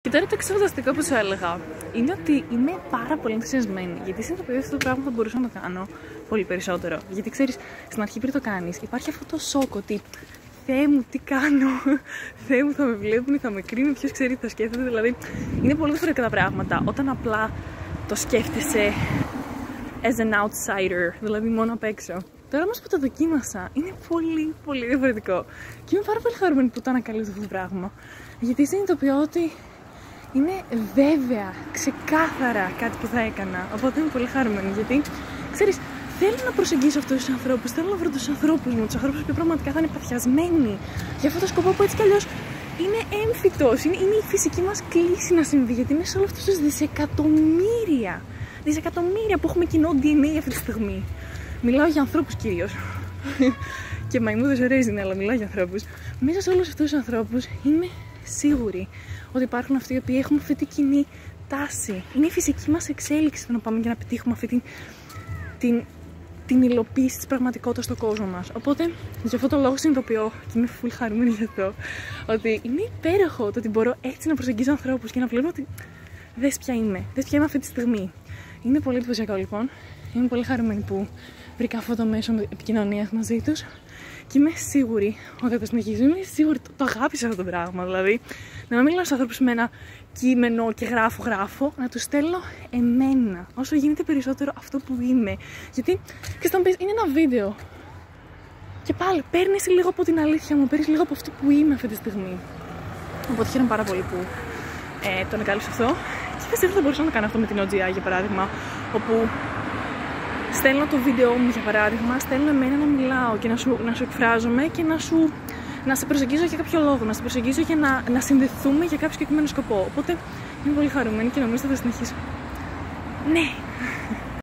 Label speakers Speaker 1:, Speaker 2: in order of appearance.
Speaker 1: Και τώρα το εξωφανταστικό που σου έλεγα είναι ότι είμαι πάρα πολύ ενθουσιασμένη. Γιατί συνειδητοποιώ αυτό το πράγμα θα μπορούσα να το κάνω πολύ περισσότερο. Γιατί ξέρεις, στην αρχή πριν το κάνεις, υπάρχει αυτό το σοκ ότι Θεέ μου, τι κάνω. Θεέ μου, θα με βλέπουν, θα με κρίνουν, ποιος ξέρει τι θα σκέφτεται. Δηλαδή, είναι πολύ διαφορετικά τα πράγματα όταν απλά το σκέφτεσαι as an outsider, δηλαδή μόνο απ' έξω. Τώρα όμως που το δοκίμασα, είναι πολύ πολύ διαφορετικό. Και είμαι πάρα πολύ χαρούμενη που το ανακαλύπτω αυτό το πράγμα. Γιατί συνειδητοποιώ ότι είναι βέβαια, ξεκάθαρα κάτι που θα έκανα. Οπότε είμαι πολύ χαρούμενη. Γιατί ξέρεις, θέλω να προσεγγίσω αυτούς τους ανθρώπους. Θέλω να βρω τους ανθρώπους μου, τους ανθρώπους που πραγματικά θα είναι παθιασμένοι για αυτό το σκοπό που έτσι κι αλλιώς είναι έμφυτος. Είναι η φυσική μας κλίση να συμβεί. Γιατί είναι σε όλους αυτούς τους δισεκατομμύρια που έχουμε κοινό DNA αυτή τη στιγμή. Μιλάω για ανθρώπους κυρίως. Και μαϊμούδες ωραίες είναι, αλλά μιλάω για ανθρώπους. Μέσα σε όλους αυτούς τους ανθρώπους είμαι σίγουρη ότι υπάρχουν αυτοί οι οποίοι έχουμε αυτή την κοινή τάση. Είναι η φυσική μας εξέλιξη το να πάμε για να πετύχουμε αυτή την υλοποίηση της πραγματικότητας στον κόσμο μας. Οπότε, για αυτό το λόγο συνειδητοποιώ και είμαι full χαρούμενη γι' αυτό, ότι είναι υπέροχο το ότι μπορώ έτσι να προσεγγίζω ανθρώπους και να βλέπω ότι δες ποια είμαι αυτή τη στιγμή. Είναι πολύ εντυπωσιακό λοιπόν. Είμαι πολύ χαρούμενη που βρήκα αυτό το μέσο επικοινωνίας μαζί τους και είμαι σίγουρη ότι θα το συνεχίσω. Είμαι σίγουρη, το αγάπησα αυτό το πράγμα. Δηλαδή, να μην μιλάω στους ανθρώπους με ένα κείμενο και γράφω, να τους στέλνω εμένα, όσο γίνεται περισσότερο αυτό που είμαι. Γιατί, και θα μου πεις, είναι ένα βίντεο. Και πάλι, παίρνεις λίγο από την αλήθεια μου, παίρνεις λίγο από αυτό που είμαι αυτή τη στιγμή. Οπότε χαίρομαι πάρα πολύ που τον εκάλυψα αυτό. Και πιστεύω θα μπορούσα να κάνω αυτό με την OGI για παράδειγμα, όπου στέλνω το βίντεο μου για παράδειγμα, στέλνω εμένα να μιλάω και να σου εκφράζομαι και να σε προσεγγίζω για κάποιο λόγο, να σε προσεγγίζω για να συνδεθούμε για κάποιο συγκεκριμένο σκοπό. Οπότε είμαι πολύ χαρούμενη και νομίζω θα συνεχίσω. Ναι!